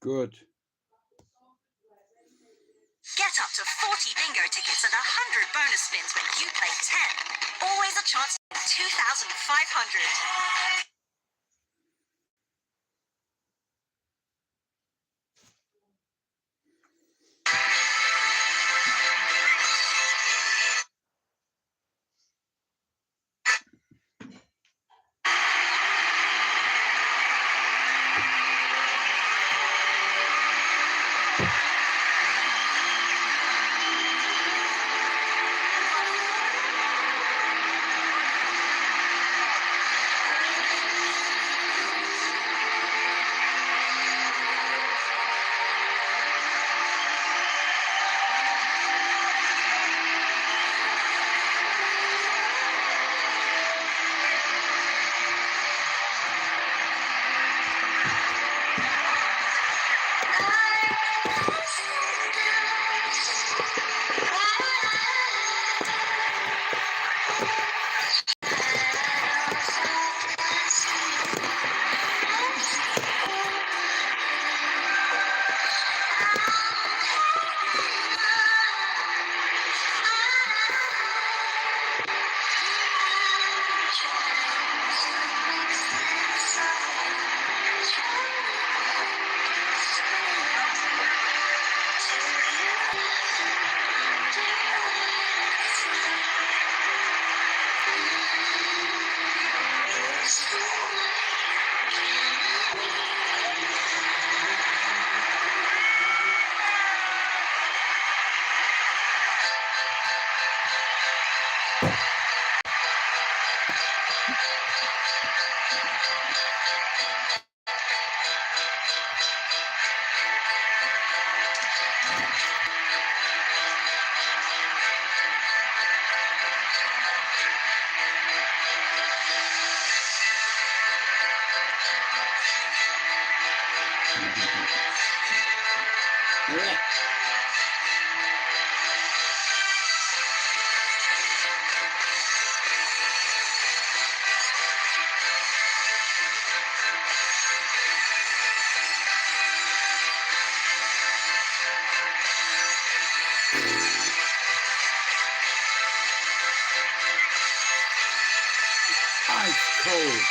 Good. Get up to 40 bingo tickets and 100 bonus spins when you play 10. Always a chance to win 2,500. Ice cold.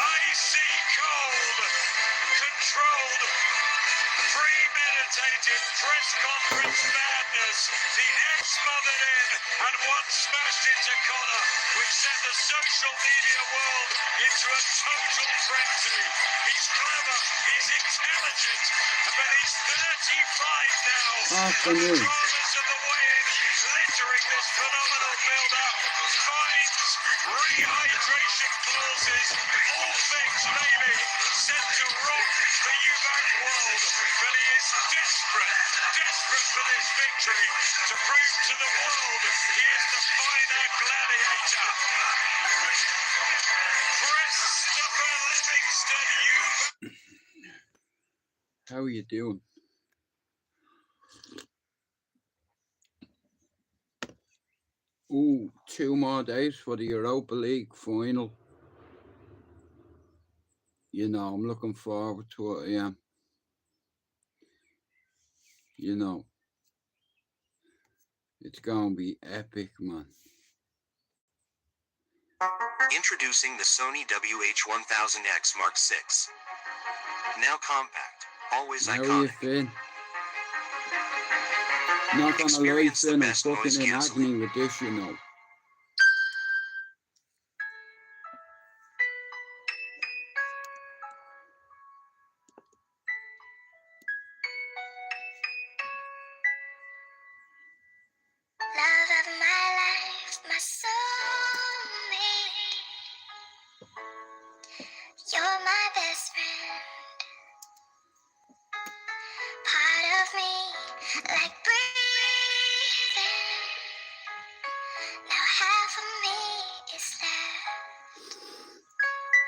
Icy cold, controlled, premeditated press conference madness. The ex-mothered in and one smashed into Connor, which sent the social media world into a total frenzy. He's clever, he's intelligent, but he's 35 now. And the dramas of the weigh-in littering this phenomenal build-up. Fines, rehydration clauses, all things maybe set to rock the Eubank world. But he is desperate for this victory to prove to the world he is the finer gladiator. Christopher Livingston, Eubank. How are you doing? Ooh, 2 more days for the Europa League final. You know, I'm looking forward to it, yeah. You know, it's going to be epic, man. Introducing the Sony WH-1000X Mark VI. Now compact, always How iconic. are you, Finn? Not gonna lie, Finn, I'm fucking in agony with this, you know. Love of my life, my soulmate. You're my best friend. Part of me, like breathing. Now half of me is left.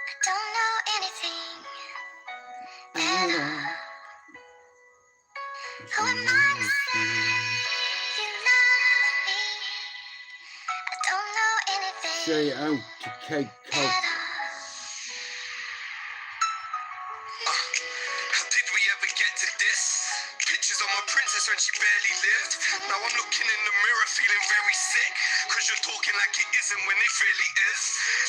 I don't know anything at all. Who am I to say you love me? I Straight out to Cape Cod. How did we ever get to this? Pictures of my princess when she barely lived. Now I'm looking in the mirror feeling very sick. Cause you're talking like it isn't when it really is.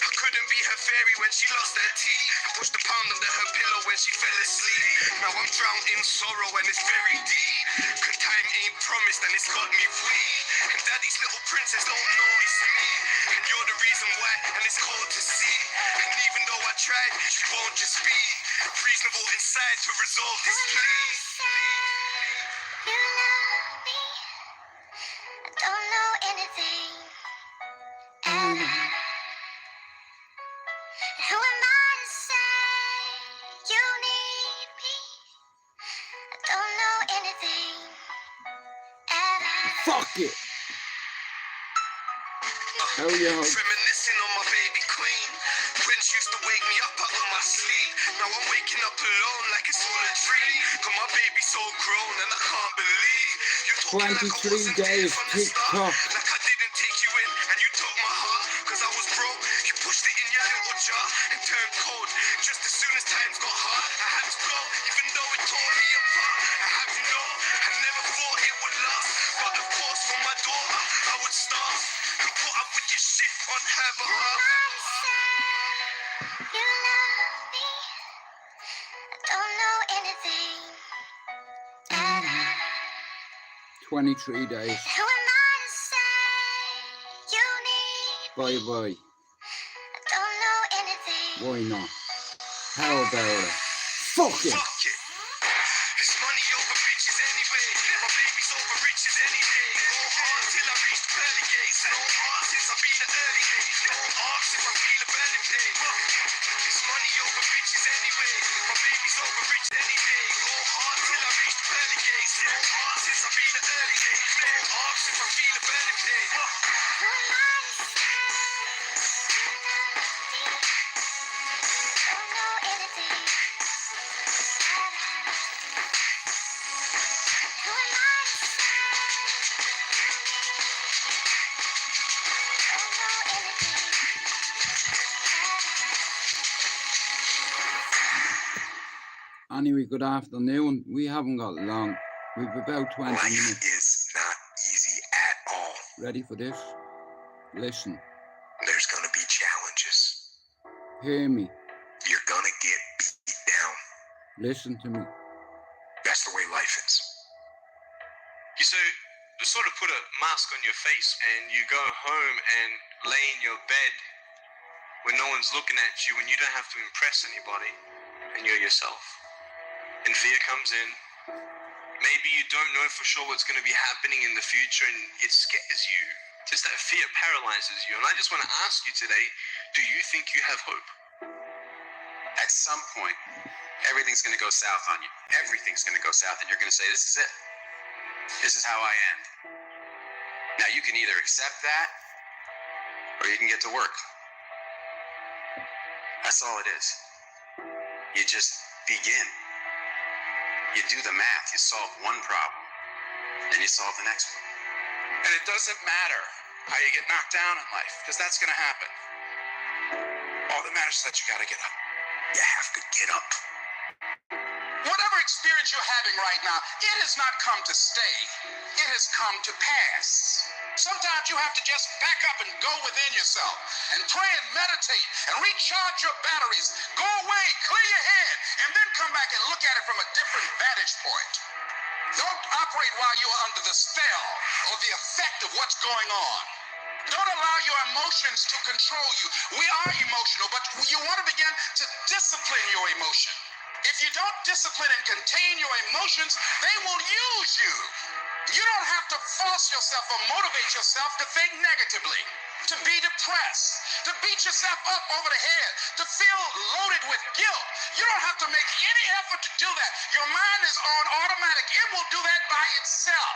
I couldn't be her fairy when she lost her teeth. I pushed the pound under her pillow when she fell asleep. Now I'm drowned in sorrow and it's very deep. Cause time ain't promised and it's got me weak. And daddy's little princess don't notice me. And you're the reason why, and it's cold to see. And even though I tried, she won't just be reasonable inside to resolve this plea. You love me. I don't know anything. And who am I to say you need me? I don't know anything. And Fuck it. How you hope? Reminiscing on my baby queen. When she used to wake me up out of my sleep. Now I'm waking up alone like it's all a dream. Cause my baby's so grown and I can't believe you're talking like I 23 wasn't there days from the start. TikTok. Like I didn't take you in and you took my heart. Cause I was broke, you pushed it in your little jar and turned cold. Just as soon as times got hard, I had to go, even though it tore me apart. I have you know, I never thought it would last. But of course for my daughter, I would starve and put up with your shit on her behalf. you love me. I don't know anything. And 23 days. who am I to say you need? Bye bye. I don't know anything. Why not? How about it? Fuck it. Fuck it. It's money over bitches anyway. My baby's over riches any day. Go hard till I reach the pearly gates. No heart since I've been an early age. No arcs if I feel a burning pain. It's money over bitches anyway. My baby's over rich any day. Go hard till I reach the pearly gates. No heart since I've been an early age. No arcs if I feel a burning pain. Who am I to say you love me? I don't know anything. Who am I to say you need me? I don't know anything. Anyway, good afternoon. We haven't got long. We've about 20 Life minutes. is not easy at all. Ready for this? Listen. There's gonna be challenges. Hear me. You're gonna get beat down. Listen to me. That's the way life is. You sort of put a mask on your face and you go home and lay in your bed when no one's looking at you and you don't have to impress anybody and you're yourself. And fear comes in. Maybe you don't know for sure what's going to be happening in the future and it scares you. Just that fear paralyzes you. And I just want to ask you today, do you think you have hope? At some point, everything's going to go south on you. Everything's going to go south, and you're going to say, this is it. This is how I end. Now, you can either accept that, or you can get to work. That's all it is. You just begin. You do the math. You solve one problem, then you solve the next one. And it doesn't matter how you get knocked down in life, because that's going to happen. All that matters is that you got to get up. You have to get up. Whatever experience you're having right now, it has not come to stay. It has come to pass. Sometimes you have to just back up and go within yourself and pray and meditate and recharge your batteries. Go away, clear your head, and then come back and look at it from a different vantage point. Don't operate while you're under the spell or the effect of what's going on. Don't allow your emotions to control you. We are emotional, but you want to begin to discipline your emotion. If you don't discipline and contain your emotions, they will use you. You don't have to force yourself or motivate yourself to think negatively, to be depressed, to beat yourself up over the head, to feel loaded with guilt. You don't have to make any effort to do that. Your mind is on automatic. It will do that by itself.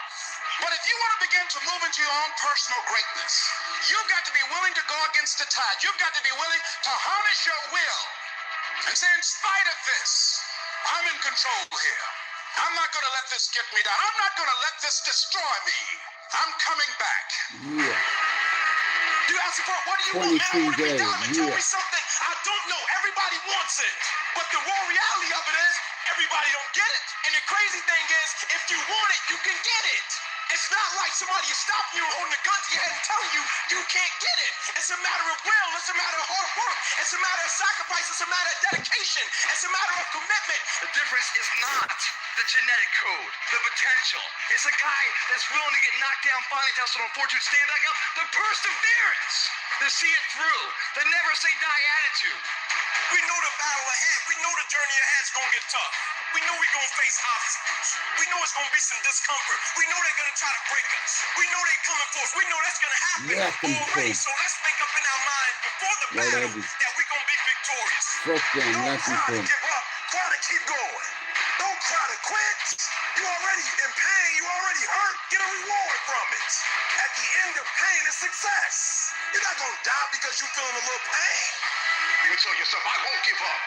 But if you want to begin to move into your own personal greatness, you've got to be willing to go against the tide. You've got to be willing to harness your will and say, in spite of this, I'm in control here. I'm not going to let this get me down. I'm not going to let this destroy me. I'm coming back. Yeah. Du har Bro, what do you want? Man, I 23 want to be days, down. Tell yeah. me something. I don't know. Everybody wants it. But the raw reality of it is everybody don't get it. And the crazy thing is, if you want it, you can get it. It's not like somebody is stopping you, holding a gun to your head and telling you you can't get it. It's a matter of will. It's a matter of hard work. It's a matter of sacrifice. It's a matter of dedication. It's a matter of commitment. The difference is not the genetic code, the potential. It's a guy that's willing to get knocked down, finally tested on fortune, stand back up, the perseverance, to see it through, the never say die attitude. We know the battle ahead. We know the journey ahead's gonna get tough. We know we're gonna face obstacles. We know it's gonna be some discomfort. We know they're gonna try to break us. We know they're coming for us. We know that's gonna happen already. So let's make up in our mind before the battle that we're gonna be victorious. Fuck them, Don't let them try to come. give up. Try to keep going. Don't try to quit. You already in pain. You already hurt. Get a reward from it. At the end of pain is success. You're not gonna die because you're feeling a little pain. You tell yourself, I won't give up.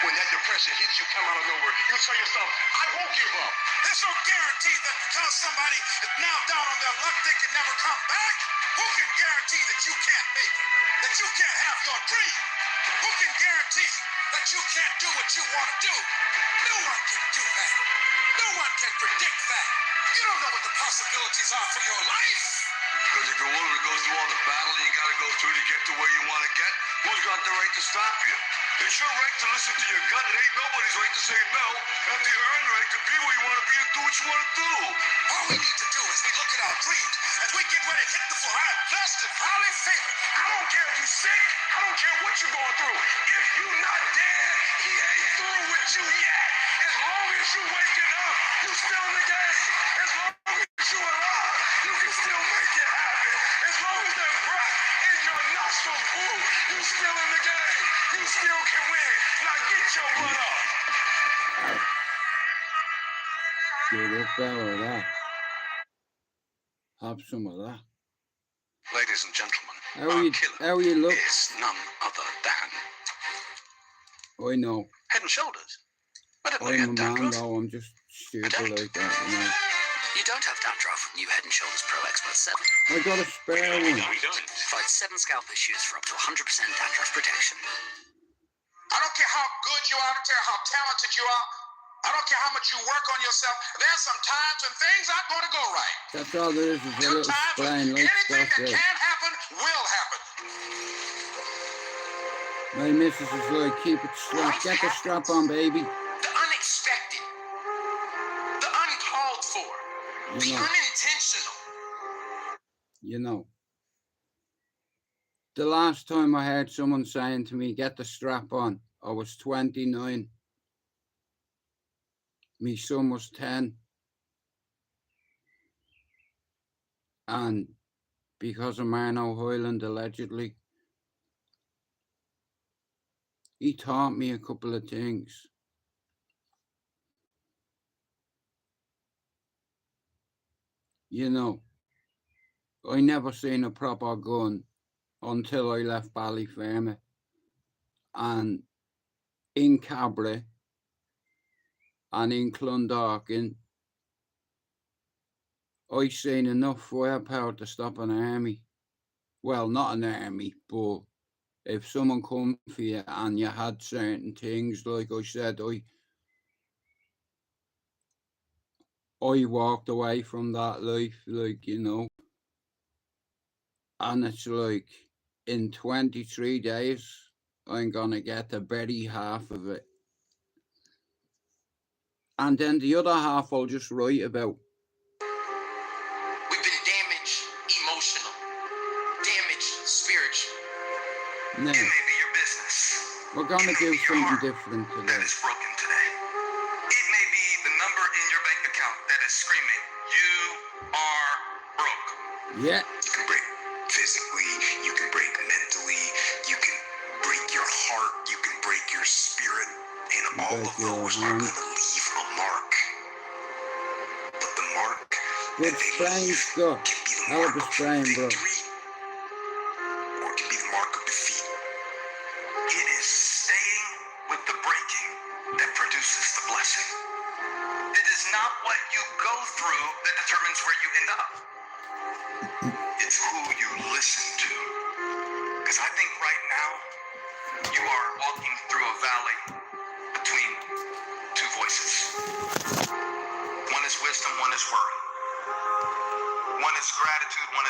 When that depression hits you, come out of nowhere, you tell yourself, I won't give up. There's no guarantee that because somebody is now down on their luck, they can never come back. Who can guarantee that you can't make it? That you can't have your dream? Who can guarantee that you can't do what you want to do? No one can do that. No one can predict that. You don't know what the possibilities are for your life. Because if you're willing to go through all the battle you got to go through to get to where you want to get, who's got the right to stop you? It's your right to listen to your gut. It ain't nobody's right to say no. After you earn the right to be where you want to be and do what you want to do. All we need to do is we look at our dreams as we get ready to hit the floor. I'm blessed and highly favored. I don't care if you're sick. I don't care what you're going through. If you're not dead, he ain't through with you yet. As long as you're waking up, you're still in the game. As long as you're alive, you can still make it happen. As long as there's breath in your nostrils, you're still in the game. You still can win. Now get your butt up. Get up there with that. Have some of that. Ladies and gentlemen, How you look? is none other than I know. Head and Shoulders. I didn't know you I'm a had man dandruff. though, I'm just stupid like that, you know. You don't have dandruff. New Head & Shoulders Pro Expert 7. I got a spare one. We don't. Fights 7 scalp issues for up to 100% dandruff protection. I don't care how good you are. I don't care how talented you are. I don't care how much you work on yourself. There's some times when things aren't going to go right. That's all there is a Two little times when spline like anything stuff that there. can happen will happen. My missus is like, keep it strapped. Get the strap on, baby. The unexpected. The uncalled for. The You know. unintentional. You know. The last time I heard someone saying to me, get the strap on, I was 29. My son was 10. And because of Marno Highland, allegedly, he taught me a couple of things. You know, I never seen a proper gun until I left Ballyfermot. And in Cabra and in Clondalkin, I seen enough firepower to stop an army. Well, not an army, but if someone come for you and you had certain things, like I said, I walked away from that life, like, you know. And it's like, in 23 days, I'm gonna get the very half of it. And then the other half I'll just write about. We've been damaged emotional, damaged spiritual. Now, It may be your business. we're gonna do something different That today. is broken today. It may be the number in your bank account that is screaming, you are broke. Yeah, You can break physically, you can break mentally, you can break your heart, you can break your spirit, and all of break your those are hand. going to leave a mark. But the mark good that they sprain, leave Scott. can be the Hell of mark a of sprain, bro. victory, or it can be the mark of defeat. It is staying with the breaking that produces the blessing. It is not what you go through that determines where you end up. It's who you listen to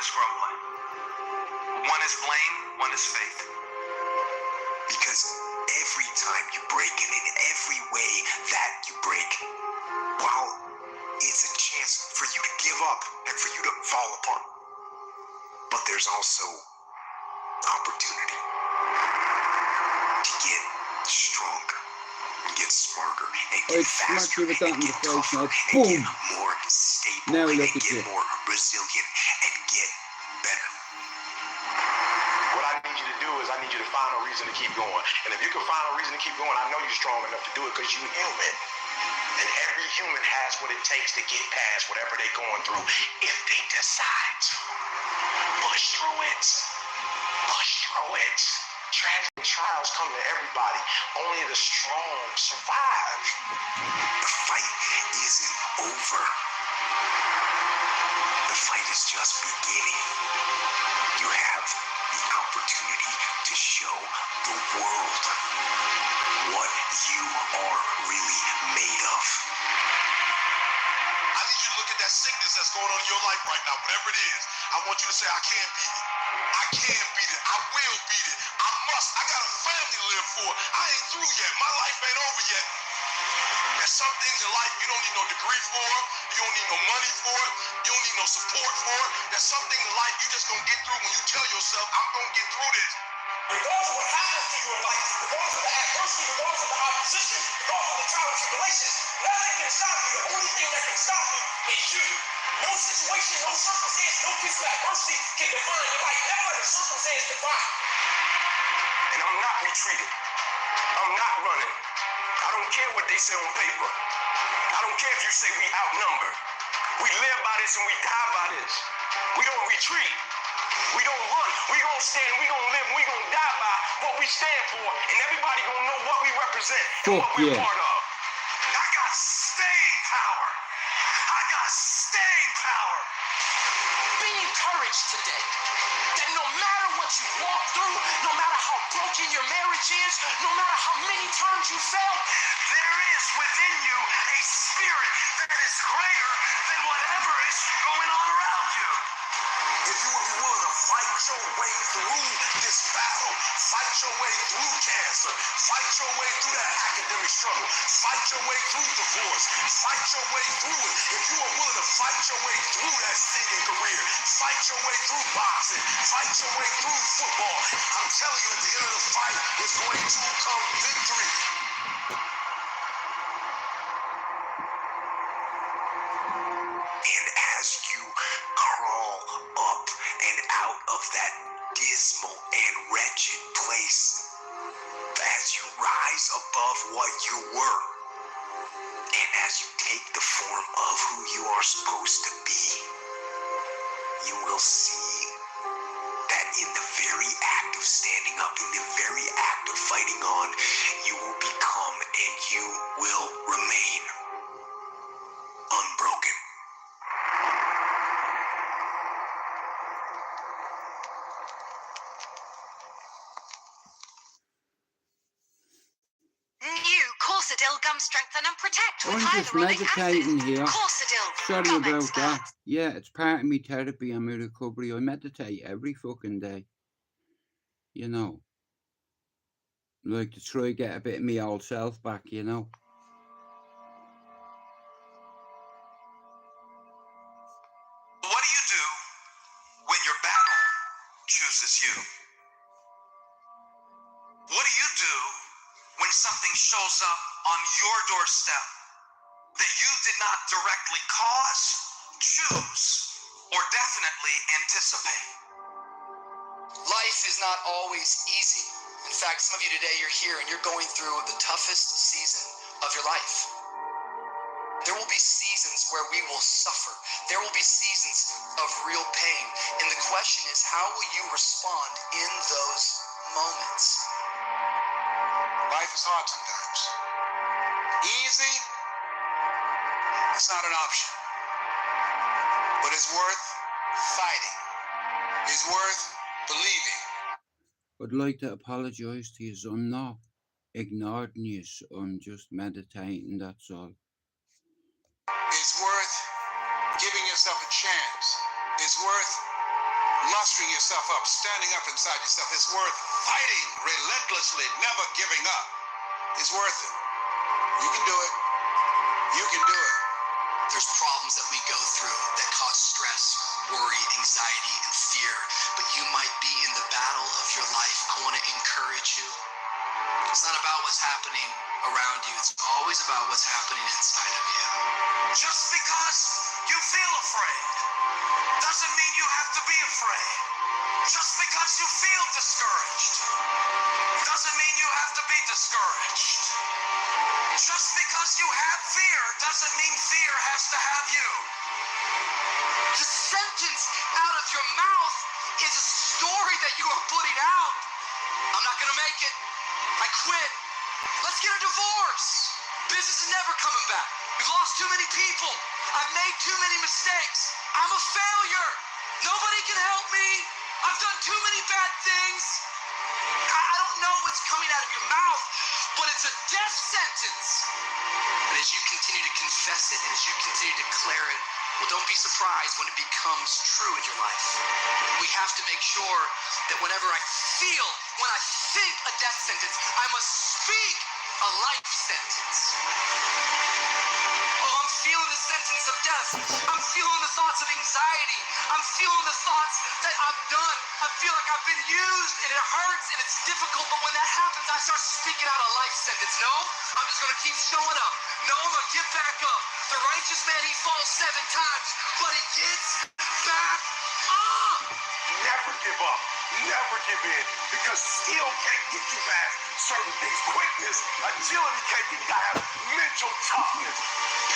is grumbling. One is blame, one is faith. Because every time you break, and in every way that you break, while it's a chance for you to give up and for you to fall apart, but there's also opportunity to get stronger and get smarter and get faster and get tougher and get more stable Now and look at get you. more resilient and get better. What I need you to do is I need you to find a reason to keep going. And if you can find a reason to keep going, I know you're strong enough to do it because you're human. And every human has what it takes to get past whatever they're going through if they decide to. Push through it. Push through it. Tragic trials come to everybody. Only the strong survive. The fight isn't over. The fight is just beginning. You have the opportunity to show the world what you are really made of. I need you to look at that sickness that's going on in your life right now, whatever it is. I want you to say, I can't beat it. I can beat it. I will beat it. I must. I got a family to live for. I ain't through yet. My life ain't over yet. There's some things in life you don't need no degree for. You don't need no money for it. You don't need no support for it. There's some things in life you just gonna get through when you tell yourself, I'm gonna get through this. Regardless of what happens to you in life, regardless of the adversity, regardless of the opposition, regardless of the trial and tribulations, nothing can stop you. The only thing that can stop you is you. No situation, no circumstance, no piece of adversity can define your life. Never let a circumstance define you. And I'm not retreating. I'm not running. I don't care what they say on paper. I don't care if you say we outnumber. We live by this and we die by this. We don't retreat. We don't run. We gonna stand. We gonna live. We gonna die by what we stand for. And everybody gonna know what we represent and what we're part of. I got staying power. I got staying power. Be encouraged today that no matter what you walk through, no matter how broken your marriage is, no matter how many times you fail, There is within you a spirit that is greater than whatever is going on around you. If you would be willing to fight your way through this battle, fight your way through cancer, fight your way through that academic struggle, fight your way through divorce, fight your way through it. If you are willing to fight your way through that singing career, fight your way through boxing, fight your way through football, I'm telling you at the end of the fight is going to come victory. And as you crawl up and out of that dismal and wretched place, as you rise above what you were, and as you take the form of who you are supposed to be, you will see that in the very act of standing up, in the very act of fighting on, you will become and you will remain unbroken. new Corsadil Gum Strengthen and Protect with I'm just hyaluronic meditating acid. here. Corsadil Sorry Gum about Expert. that. Yeah, it's part of me therapy and my recovery. I meditate every fucking day. You know. Like to try get a bit of me old self back, you know. What do you do when your battle chooses you? What do you do when something shows up on your doorstep that you did not directly cause, choose, or definitely anticipate? Life is not always easy. In fact, some of you today, you're here and you're going through the toughest season of your life. There will be seasons where we will suffer. There will be seasons of real pain. And the question is, how will you respond in those moments? Life is hard sometimes. Easy, it's not an option. But it's worth fighting. It's worth believing. I'd like to apologise to you. I'm not ignoring you. I'm just meditating, that's all. It's worth giving yourself a chance. It's worth up, standing up inside yourself. It's worth fighting relentlessly, never giving up. It's worth it. You can do it. You can do it. There's problems that we go through that cause stress, worry, anxiety, and fear, but you might be in the battle of your life. I want to encourage you. It's not about what's happening around you. It's always about what's happening inside of you. Just because you feel afraid doesn't mean you have to be afraid. Just because you feel discouraged doesn't mean you have to be discouraged. Just because you have fear doesn't mean fear has to have you. The sentence out of your mouth is a story that you are putting out. I'm not going to make it. I quit. Let's get a divorce. Business is never coming back. We've lost too many people. I've made too many mistakes. I'm a failure. Nobody can help me. I've done too many bad things. I don't know what's coming out of your mouth, but it's a death sentence. And as you continue to confess it and as you continue to declare it, well, don't be surprised when it becomes true in your life. We have to make sure that whenever I feel, when I think a death sentence, I must speak a life sentence. Oh, I'm feeling the sentence of death. I'm feeling the thoughts of anxiety. I'm feeling the thoughts that I'm done. I feel like I've been used and it hurts and it's difficult. But when that happens, I start speaking out a life sentence. No, I'm just going to keep showing up. No, I'm going to get back up. The righteous man, he falls 7 times, but he gets back up. Never give up. Never give in. Because skill can't get you past certain things. Quickness, agility can't get you. You gotta have mental toughness.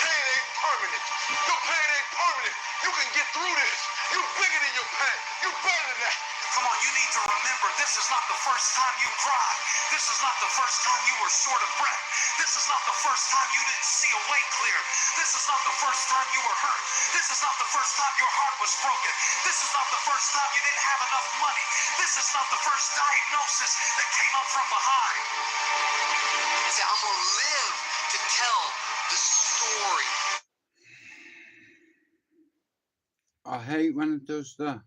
Pain ain't permanent. Your pain ain't permanent. You can get through this. You're bigger than your pain. You're better than that. Come on, you need to remember, this is not the first time you cried. This is not the first time you were short of breath. This is not the first time you didn't see a way clear. This is not the first time you were hurt. This is not the first time your heart was broken. This is not the first time you didn't have enough money. This is not the first diagnosis that came up from behind. See, I'm going to live to tell the story. I hate when it does that.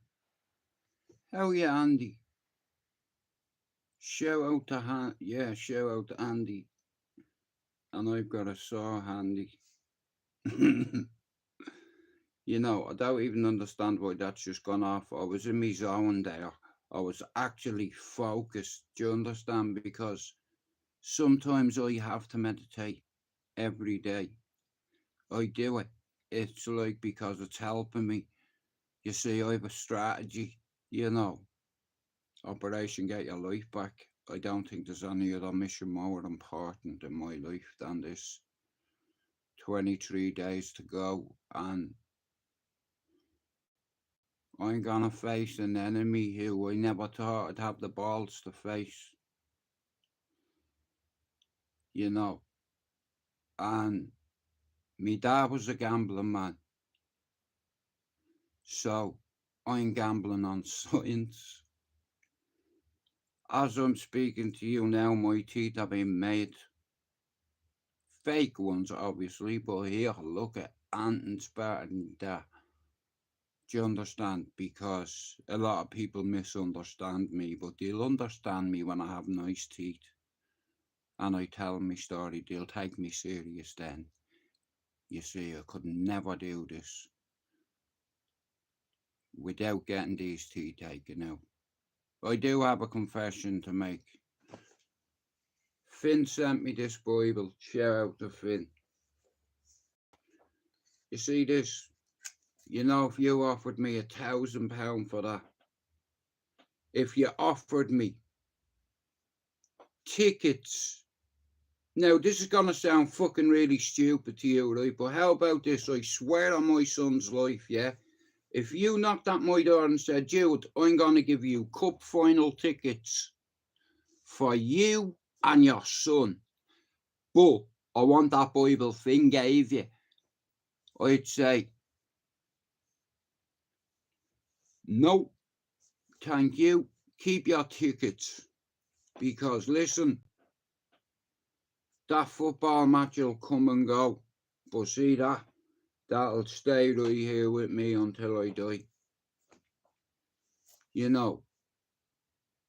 Hell yeah, Andy. Shout out to shout out to Andy. And I've got a saw handy. You know, I don't even understand why that's just gone off. I was in my zone there. I was actually focused. Do you understand? Because sometimes I have to meditate every day. I do it. It's like because it's helping me. You see, I have a strategy, you know. Operation Get Your Life Back. I don't think there's any other mission more important in my life than this. 23 days to go, and I'm gonna face an enemy who I never thought I'd have the balls to face. You know, and me dad was a gambling man. So I'm gambling on science. As I'm speaking to you now, my teeth have been made. Fake ones, obviously, but here, look at Anton's better than that. Do you understand? Because a lot of people misunderstand me, but they'll understand me when I have nice teeth. And I tell them my story, they'll take me serious then. You see, I could never do this without getting these teeth taken out. I do have a confession to make. Finn sent me this Bible. Shout out to Finn. You see this? You know, if you offered me £1,000 for that, if you offered me tickets, now this is gonna sound fucking really stupid to you, right? But how about this? I swear on my son's life, yeah? If you knocked at my door and said, Jude, I'm gonna give you cup final tickets for you and your son, but I want that Bible Finn gave you, I'd say, no, thank you, keep your tickets. Because listen, that football match will come and go, but see that'll stay right here with me until I die. You know,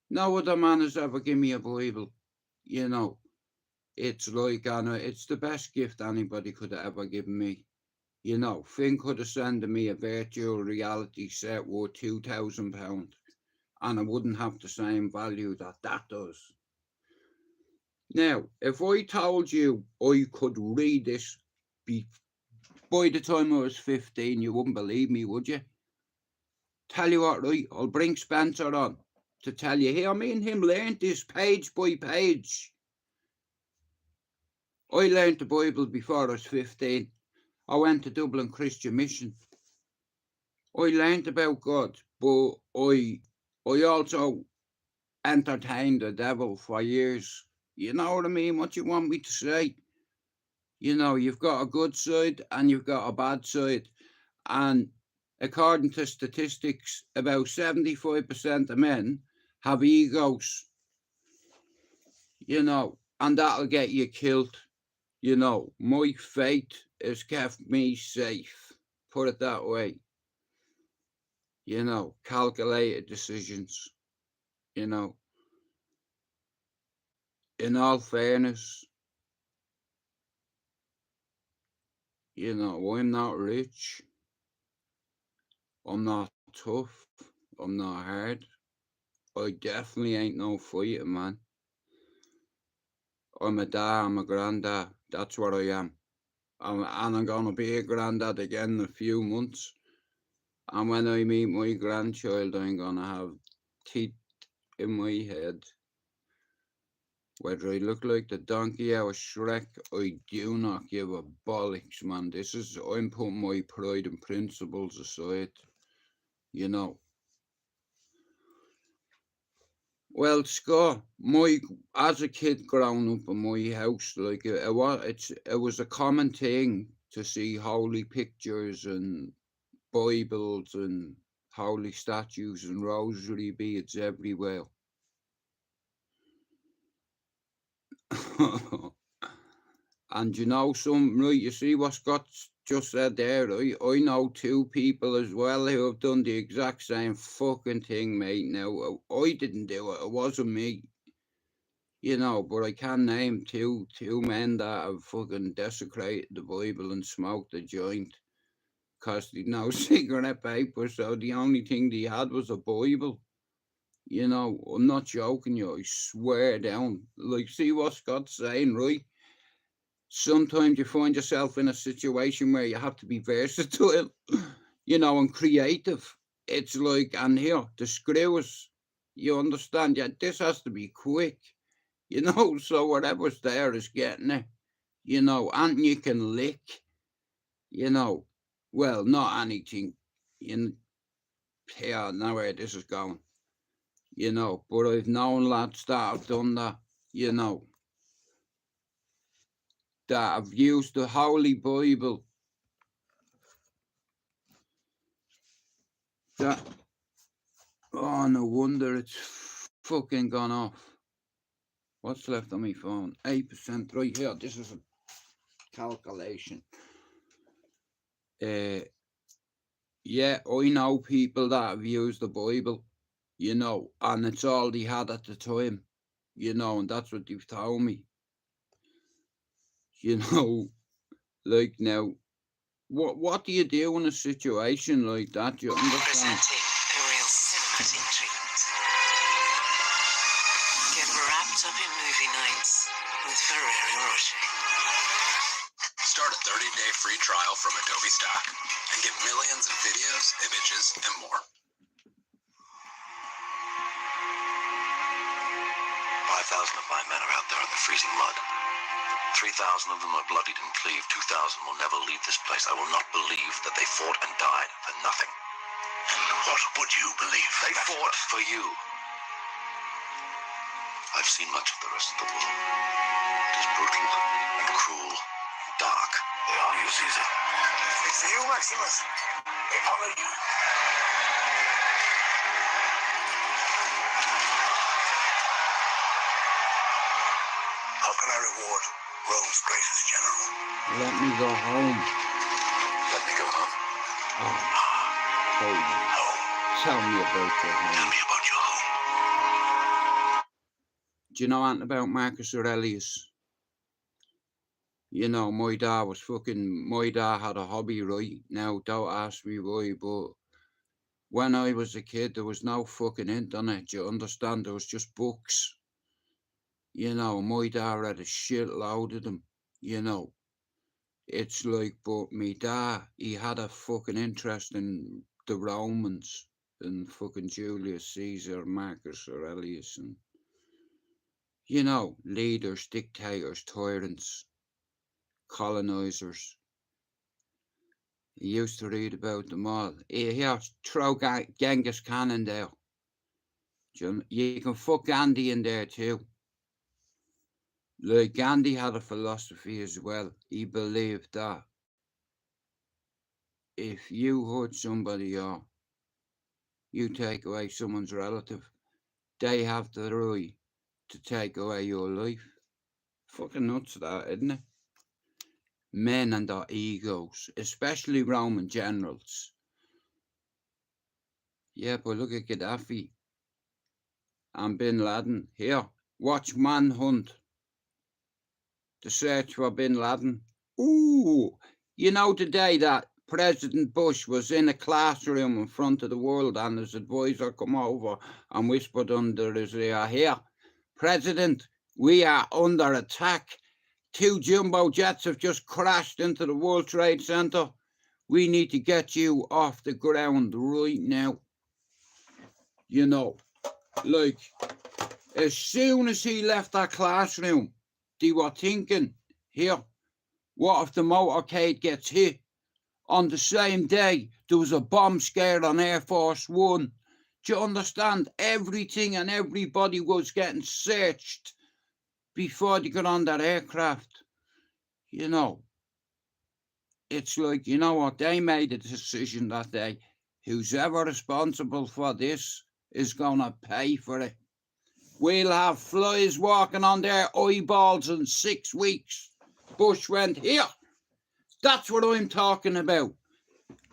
No other man has ever given me a Bible. You know, it's like, and it's the best gift anybody could have ever given me. You know, Finn could have sent me a virtual reality set worth £2,000, and it wouldn't have the same value that that does. Now, if I told you I could read this by the time I was 15, you wouldn't believe me, would you? Tell you what, right? I'll bring Spencer on to tell you here. Me and him learned this page by page. I learned the Bible before I was 15. I went to Dublin Christian Mission. I learned about God, but I also entertained the devil for years. You know what I mean? What you want me to say? You know, you've got a good side and you've got a bad side. And according to statistics, about 75% of men have egos, you know, and that'll get you killed. You know, my faith has kept me safe, put it that way. You know, calculated decisions, you know. In all fairness, you know, I'm not rich, I'm not tough, I'm not hard. I definitely ain't no fighting man. I'm a dad, I'm a granddad, that's what I am. And I'm gonna be a granddad again in a few months. And when I meet my grandchild, I'm gonna have teeth in my head. Whether I look like the donkey out of Shrek, I do not give a bollocks, man. I'm putting my pride and principles aside, you know. Well, Scott, as a kid growing up in my house, like it was a common thing to see holy pictures and Bibles and holy statues and rosary beads everywhere. And you know something, right? You see what Scott's just said there, right? I know two people as well who have done the exact same fucking thing, mate. Now, I didn't do it. It wasn't me. You know, but I can name two men that have fucking desecrated the Bible and smoked a joint because they no cigarette paper, so the only thing they had was a Bible. You know, I'm not joking you, I swear down. Like, see what Scott's saying, right? Sometimes you find yourself in a situation where you have to be versatile, you know, and creative. It's like, and here, the screws, you understand? Yeah, this has to be quick, you know, so whatever's there is getting it, you know, and you can lick, you know, well, not anything in here, now where this is going, you know, but I've known lads that have done that, you know, that have used the Holy Bible, that, oh, no wonder it's fucking gone off. What's left on my phone? 8% right here. This is a calculation. Yeah, I know people that have used the Bible, you know, and it's all they had at the time, you know, and that's what they've told me. You know, like now, what do you do in a situation like that? You understand? Presenting a real cinematic treat. Get wrapped up in movie nights with Ferrero Rocher. Start a 30-day free trial from Adobe Stock and get millions of videos, images, and more. 5,000 of my men are out there in the freezing mud. 3,000 of them are bloodied and cleaved. 2,000 will never leave this place. I will not believe that they fought and died for nothing. And what would you believe? They fought for you. I've seen much of the rest of the world. It is brutal and cruel and dark. They are you, Caesar. It's for you, Maximus. They honor you. How can I reward Rome's greatest general? Let me go home. Let me go home. Oh, Home. tell me about your Tell home. me about your home. Do you know anything about Marcus Aurelius? You know, my dad had a hobby, right? Now, don't ask me why, but when I was a kid, there was no fucking internet, do you understand? There was just books. You know, my dad read a shitload of them, you know. It's like, but me dad, he had a fucking interest in the Romans and fucking Julius Caesar, Marcus Aurelius, and, you know, leaders, dictators, tyrants, colonizers. He used to read about them all. Here, throw Genghis Khan in there. You can fuck Gandhi in there too. Like, Gandhi had a philosophy as well. He believed that if you hurt somebody or you take away someone's relative, they have the right to take away your life. Fucking nuts that, isn't it? Men and their egos, especially Roman generals. Yeah, but look at Gaddafi and Bin Laden. Here, watch Manhunt. The search for Bin Laden. Ooh, you know today that President Bush was in a classroom in front of the world and his advisor come over and whispered under his ear, here, President, we are under attack. 2 jumbo jets have just crashed into the World Trade Center. We need to get you off the ground right now. You know, like, as soon as he left that classroom, they were thinking, here, what if the motorcade gets hit? On the same day, there was a bomb scare on Air Force One. Do you understand? Everything and everybody was getting searched before they got on that aircraft. You know, it's like, you know what, they made a decision that day. Who's ever responsible for this is going to pay for it. We'll have flies walking on their eyeballs in 6 weeks. Bush went, here. That's what I'm talking about.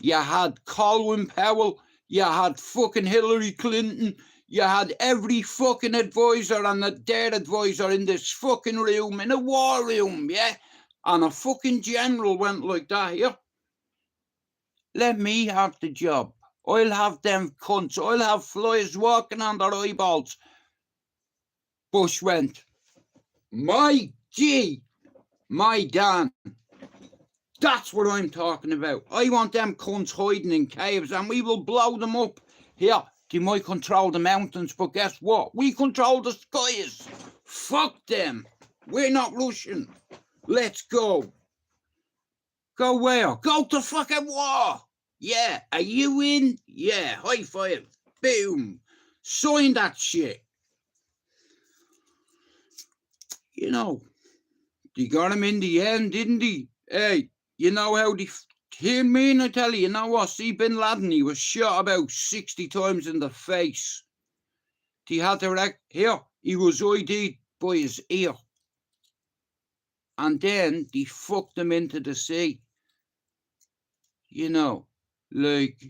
You had Colin Powell, you had fucking Hillary Clinton, you had every fucking advisor and their advisor in this fucking room, in a war room, yeah? And a fucking general went like that, here. Let me have the job. I'll have them cunts. I'll have flies walking on their eyeballs. Bush went, my Dan. That's what I'm talking about. I want them cunts hiding in caves and we will blow them up. Here, they might control the mountains, but guess what? We control the skies. Fuck them. We're not Russian. Let's go. Go where? Go to fucking war. Yeah, are you in? Yeah, high five. Boom. Sign that shit. You know, they got him in the end, didn't they? Hey, you know how they... Hear me and I tell you, you know what? See, Bin Laden, he was shot about 60 times in the face. He had to... Here, he was ID'd by his ear. And then they fucked him into the sea. You know, like,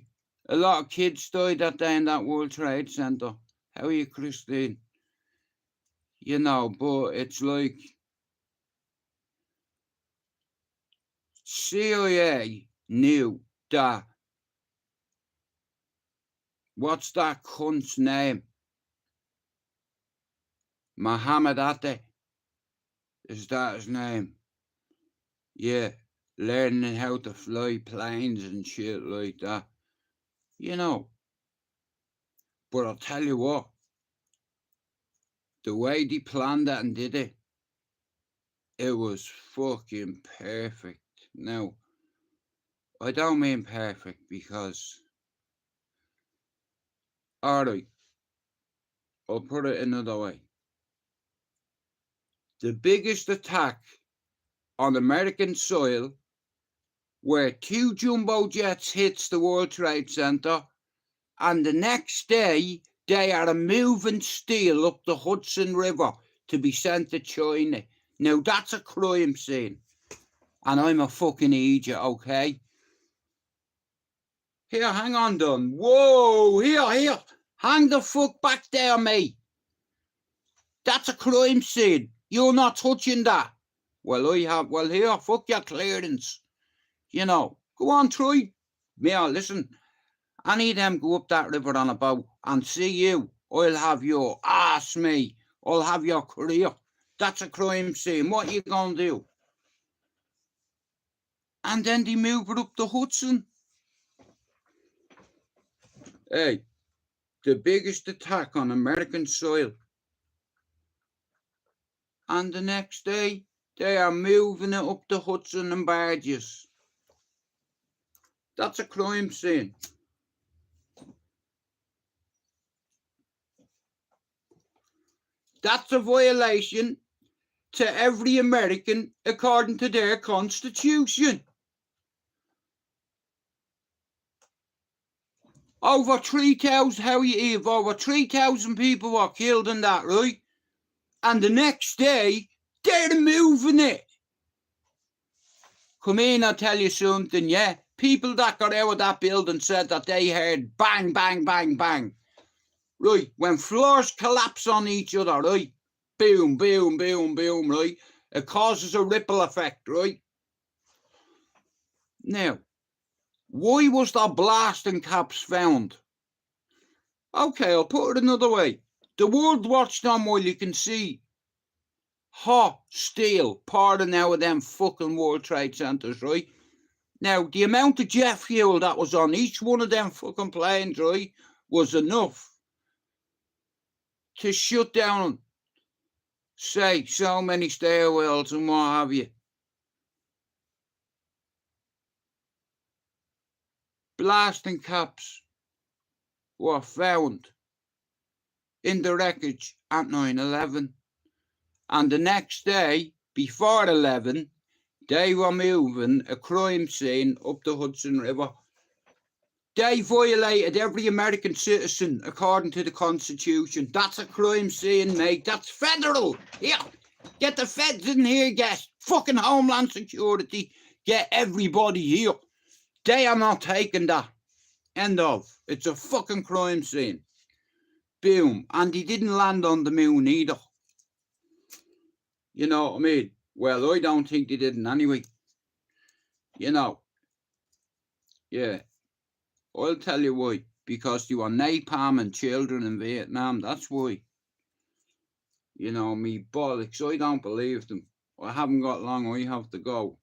a lot of kids died that day in that World Trade Center. How are you, Christine? You know, but it's like... CIA knew that... What's that cunt's name? Muhammad Atta. Is that his name? Yeah, learning how to fly planes and shit like that. You know. But I'll tell you what. The way they planned that and did it, it was fucking perfect. Now, I don't mean perfect because... Alright, I'll put it another way. The biggest attack on American soil where 2 jumbo jets hits the World Trade Center and the next day they are moving steel up the Hudson River to be sent to China. Now that's a crime scene. And I'm a fucking idiot, okay? Here, hang on, Don. Whoa, here. Hang the fuck back there, mate. That's a crime scene. You're not touching that. Well, here, fuck your clearance. You know, go on, try. Yeah, listen, any of them go up that river on a boat and see you, I'll have your ass, me. I'll have your career. That's a crime scene. What you gonna do? And then they move it up the Hudson. Hey, the biggest attack on American soil. And the next day, they are moving it up the Hudson in barges. That's a crime scene. That's a violation to every American according to their constitution. Over 3,000, over 3,000 people were killed in that, right? And the next day, they're moving it. Come in, I'll tell you something, yeah? People that got out of that building said that they heard bang, bang, bang, bang. Right, when floors collapse on each other, right? Boom, boom, boom, boom, right? It causes a ripple effect, right? Now, why was the blasting caps found? Okay, I'll put it another way. The world watched on while you can see hot steel pouring out of them fucking World Trade Centers, right? Now, the amount of jet fuel that was on each one of them fucking planes, right, was enough to shut down, say, so many stairwells and what have you. Blasting caps were found in the wreckage at 9/11. And the next day, before 11, they were moving a crime scene up the Hudson River. They violated every American citizen according to the Constitution. That's a crime scene, mate. That's federal. Here, get the feds in here, get fucking Homeland Security, get everybody here. They are not taking that. End of. It's a fucking crime scene. Boom. And he didn't land on the moon either. You know what I mean? Well, I don't think they didn't anyway. You know. Yeah. I'll tell you why. Because they were napalming children in Vietnam. That's why. You know, me bollocks. I don't believe them. I haven't got long. I have to go.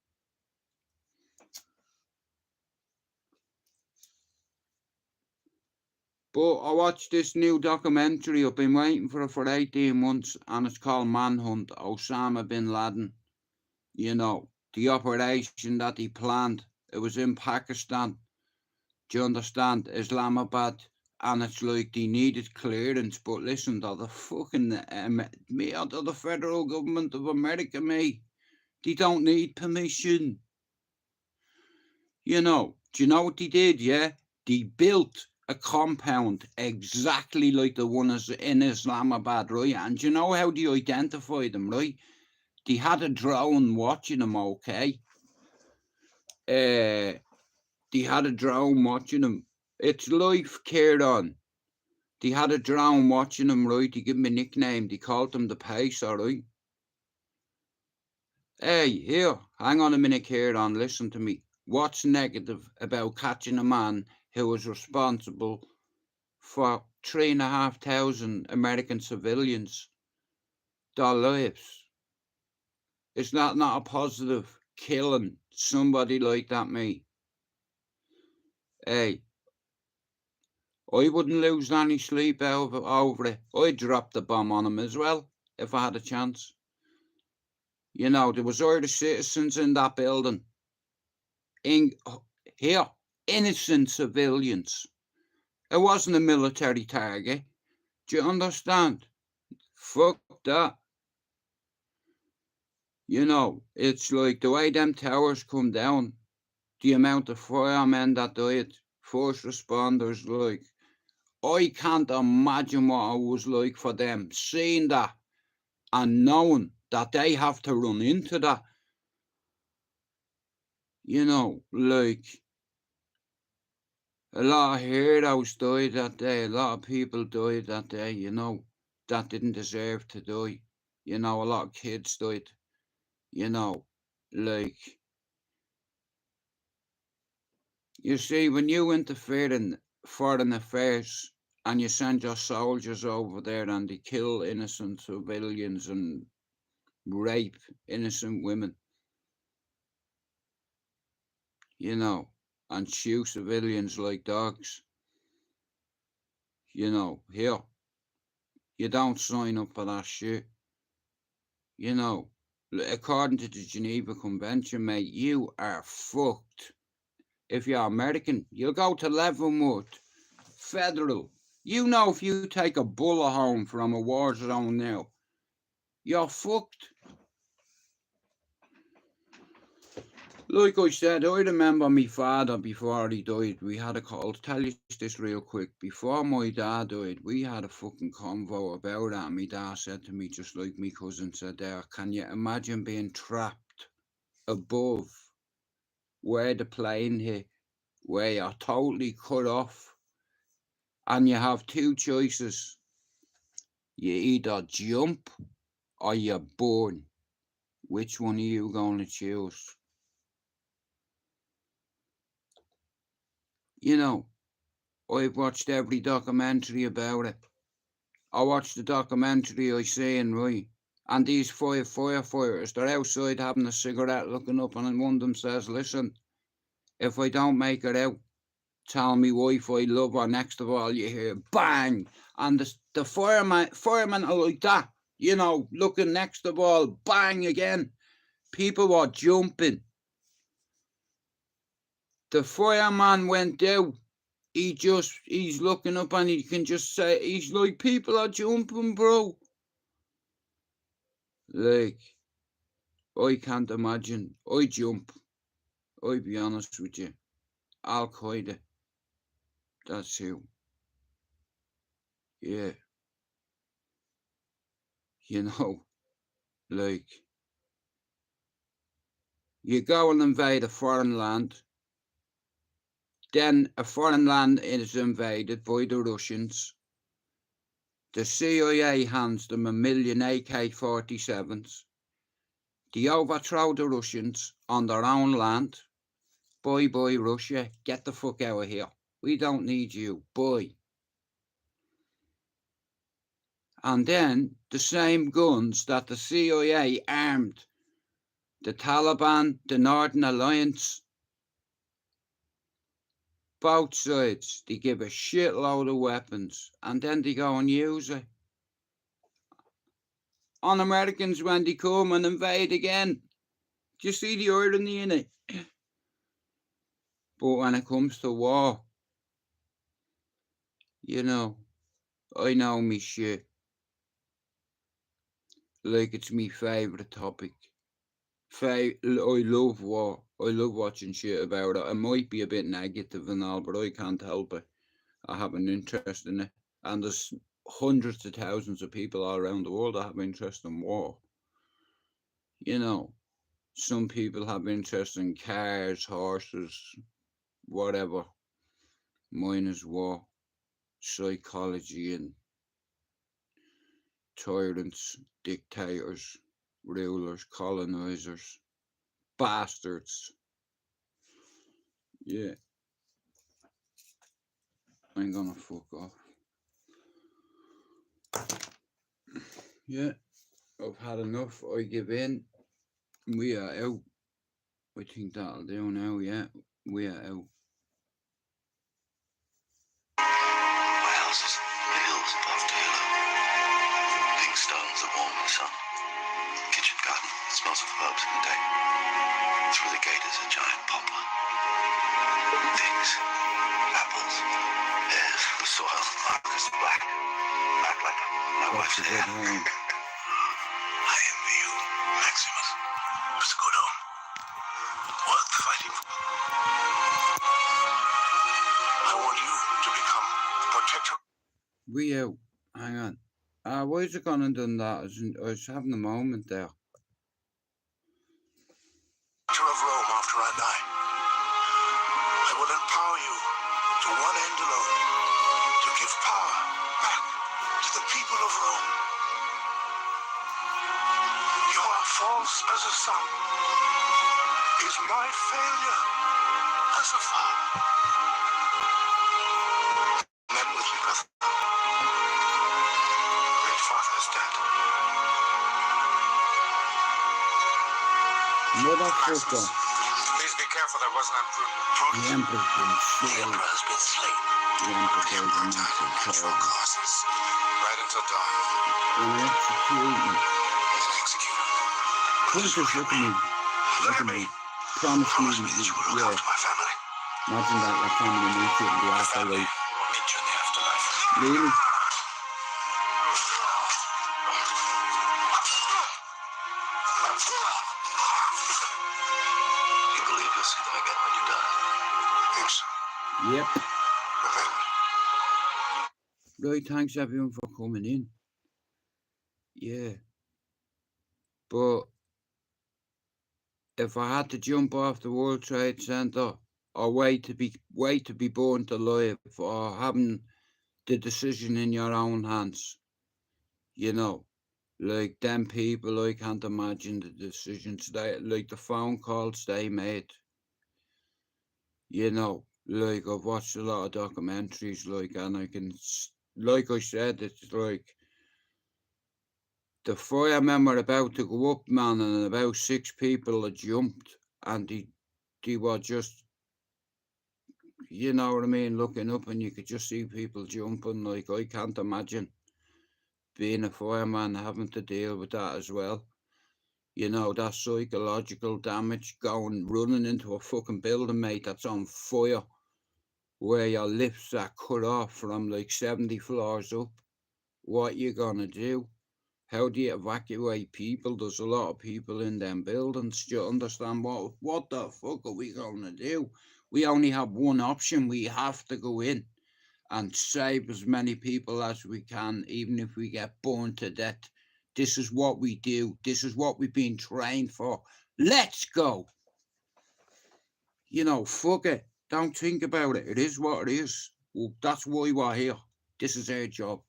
But I watched this new documentary. I've been waiting for it for 18 months. And it's called Manhunt. Osama bin Laden. You know, the operation that he planned. It was in Pakistan. Do you understand? Islamabad. And it's like they needed clearance. But listen, to the fucking to the federal government of America, mate. They don't need permission. You know, do you know what they did, yeah? They built a compound exactly like the one in Islamabad, right? And do you know how they identified them, right? They had a drone watching them, okay? They had a drone watching them. It's life, Kieran. They had a drone watching them, right? They gave them a nickname. They called them the Pacer, right? Hey, here, hang on a minute, Kieran. Listen to me. What's negative about catching a man who was responsible for 3,500 American civilians, their lives? Is that not a positive, killing somebody like that, mate? Hey, I wouldn't lose any sleep over it. I'd drop the bomb on him as well, if I had a chance. You know, there was Irish citizens in that building. Here, innocent civilians. It wasn't a military target. Do you understand? Fuck that. You know, it's like the way them towers come down, the amount of firemen that died, first responders, like, I can't imagine what it was like for them, seeing that and knowing that they have to run into that. You know, like, a lot of heroes died that day, a lot of people died that day, you know. that didn't deserve to die. You know, a lot of kids died. You know, like, you see, when you interfere in foreign affairs and you send your soldiers over there and they kill innocent civilians and rape innocent women, you know, and shoot civilians like dogs, you know, here, you don't sign up for that shit. You know, according to the Geneva Convention, mate, you are fucked. If you're American, you'll go to Leavenworth, federal. You know, if you take a bullet home from a war zone now, you're fucked. Like I said, I remember my father before he died. We had a call. I'll tell you this real quick. Before my dad died, we had a fucking convo about that. And my dad said to me, just like my cousin said there, can you imagine being trapped above where the plane hit, where you're totally cut off, and you have two choices? You either jump or you're born. Which one are you going to choose? You know, I've watched every documentary about it. I watched the documentary I seen, right? And these 5 firefighters, they're outside having a cigarette looking up, and one of them says, listen, if I don't make it out, tell me wife I love her. Next of all, you hear bang. And the firemen are like that, you know, looking next of all, bang again. People were jumping. The fireman went out. He's looking up and he can just say, he's like, people are jumping, bro. Like, I can't imagine. I jump. I'll be honest with you. Al Qaeda. That's who. Yeah. You know, like, you go and invade a foreign land. Then a foreign land is invaded by the Russians. The CIA hands them 1 million AK-47s. They overthrow the Russians on their own land. Bye bye Russia, get the fuck out of here. We don't need you, bye. And then the same guns that the CIA armed the Taliban, the Northern Alliance, both sides, they give a shitload of weapons and then they go and use it on Americans when they come and invade again. Do you see the irony in it? But when it comes to war, you know, I know me shit. Like, it's me favourite topic. I love war. I love watching shit about it. I might be a bit negative and all, but I can't help it. I have an interest in it. And there's hundreds of thousands of people all around the world that have interest in war. You know, some people have interest in cars, horses, whatever. Mine is war, psychology, and tyrants, dictators, rulers, colonizers, bastards. Yeah. I'm gonna fuck off. Yeah, I've had enough. I give in. We are out. I think that'll do now, yeah. We are out. My house is in the hills above Taylor. Big stones that warm in the sun. Kitchen garden that smells of herbs in the day. Through the gate is a giant poplar. Figs, apples, pears, the soil, darkest black. Black like my wife's hair. I envy you, Maximus. It's a good home. Worth fighting for. I want you to become protector. We out. Hang on. Why is it gone and done that? I was having a moment there. Of Rome after I die. I will empower you to one end alone, to give power back to the people of Rome. false as a son is my failure as a father. Men with me, brother. Great father is dead. Motherfucker. Please be careful, that was not prudent. The Emperor's been The slain. Emperor has been slain. The Emperor The died Emperor in died of natural natural causes. Right until dawn. Gonna execute me. He's executed. Quintus, look at me. Look at me. Promise Promise me me, that you will look yeah. after my family. Imagine that your family meets you in the My family afterlife. will meet you in the afterlife. Really? You believe you'll see them again when you die? Think so. Yep. Remember, Right, thanks everyone for coming in. Yeah. But if I had to jump off the World Trade Center or wait to be burnt alive or having the decision in your own hands, you know, like them people, I can't imagine the decisions like the phone calls they made. You know, like I've watched a lot of documentaries, like, and I can, like I said, it's like the firemen were about to go up, man, and about 6 people had jumped, and they were just, you know what I mean, looking up, and you could just see people jumping. Like, I can't imagine being a fireman having to deal with that as well. You know, that psychological damage running into a fucking building, mate, that's on fire, where your lifts are cut off from like 70 floors up. What you gonna do? How do you evacuate people? There's a lot of people in them buildings. Do you understand what the fuck are we gonna do? We only have one option. We have to go in and save as many people as we can, even if we get burned to death. This is what we do. This is what we've been trained for. Let's go. You know, fuck it. Don't think about it. It is what it is. Well, that's why we're here. This is our job.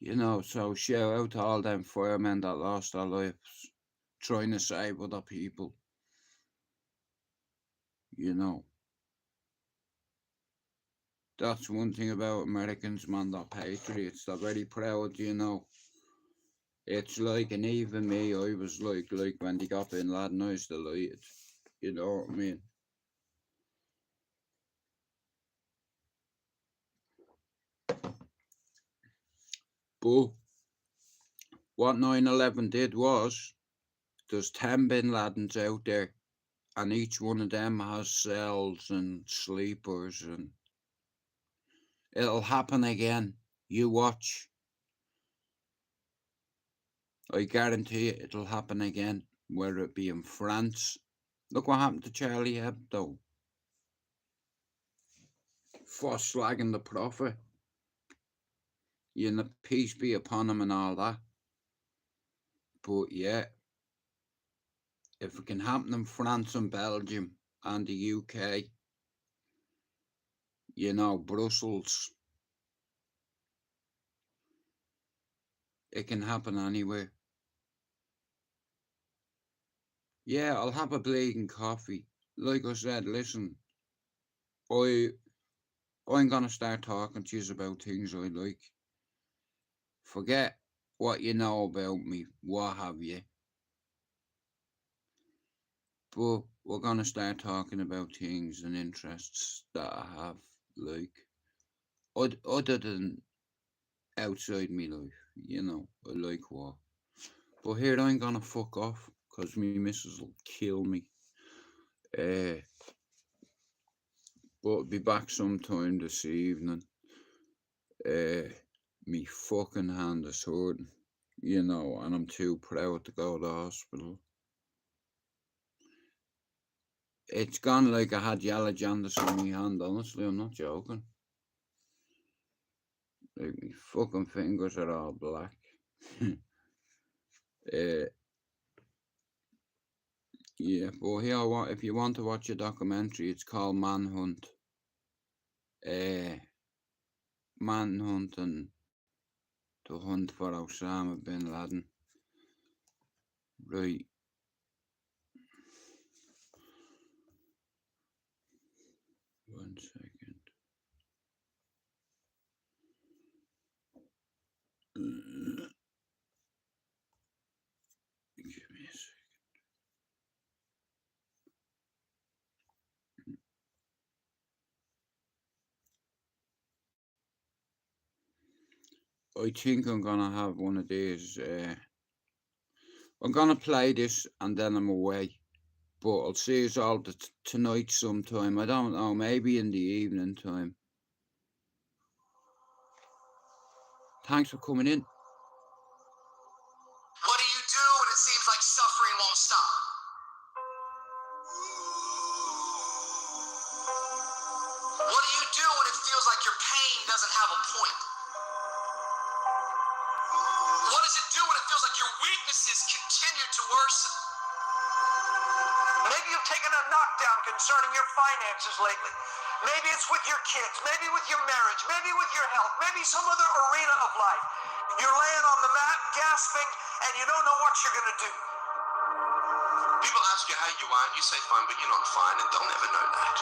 You know, so shout out to all them firemen that lost their lives trying to save other people. You know. That's one thing about Americans, man, they're patriots. They're very proud, you know. It's like, and even me, I was like when they got Bin Laden, I was delighted. You know what I mean? But what 9/11 did was, there's 10 Bin Ladens out there, and each one of them has cells and sleepers, and it'll happen again. You watch. I guarantee it, it'll happen again, whether it be in France. Look what happened to Charlie Hebdo for slagging the prophet. You know, peace be upon him and all that. But yeah, if it can happen in France and Belgium and the UK, you know, Brussels, it can happen anywhere. Yeah, I'll have a bleeding coffee. Like I said, listen, I'm gonna start talking to you about things I like. Forget what you know about me, what have you. But we're gonna start talking about things and interests that I have, like, other than outside me life, you know, I like what. But here I'm gonna fuck off, cause me missus will kill me. But I'll be back sometime this evening. Me fucking hand is hurting, you know, and I'm too proud to go to the hospital. It's gone like I had yellow jaundice on my hand, honestly, I'm not joking. Like, my fucking fingers are all black. Yeah, but here, if you want to watch a documentary, it's called Manhunt. Manhunt and the hunt for Osama bin Laden. Right. One second. Give me a second. I think I'm gonna have one of these. I'm gonna play this and then I'm away. But I'll see you all tonight sometime. I don't know, maybe in the evening time. Thanks for coming in. What do you do when it seems like suffering won't stop? What do you do when it feels like your pain doesn't have a point? What does it do when it feels like your weaknesses continue to worsen? Maybe you've taken a knockdown concerning your finances lately. Maybe it's with your kids, maybe with your marriage, maybe with your health, maybe some other arena of life. You're laying on the mat, gasping, and you don't know what you're going to do. People ask you how you are, and you say fine, but you're not fine, and they'll never know that.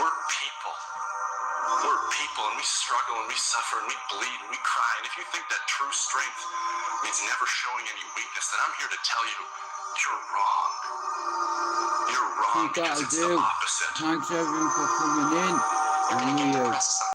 We're people. We're people, and we struggle, and we suffer, and we bleed, and we cry. And if you think that true strength means never showing any weakness, then I'm here to tell you, you're wrong. You're wrong because it's the opposite. Thanks everyone for coming in. And we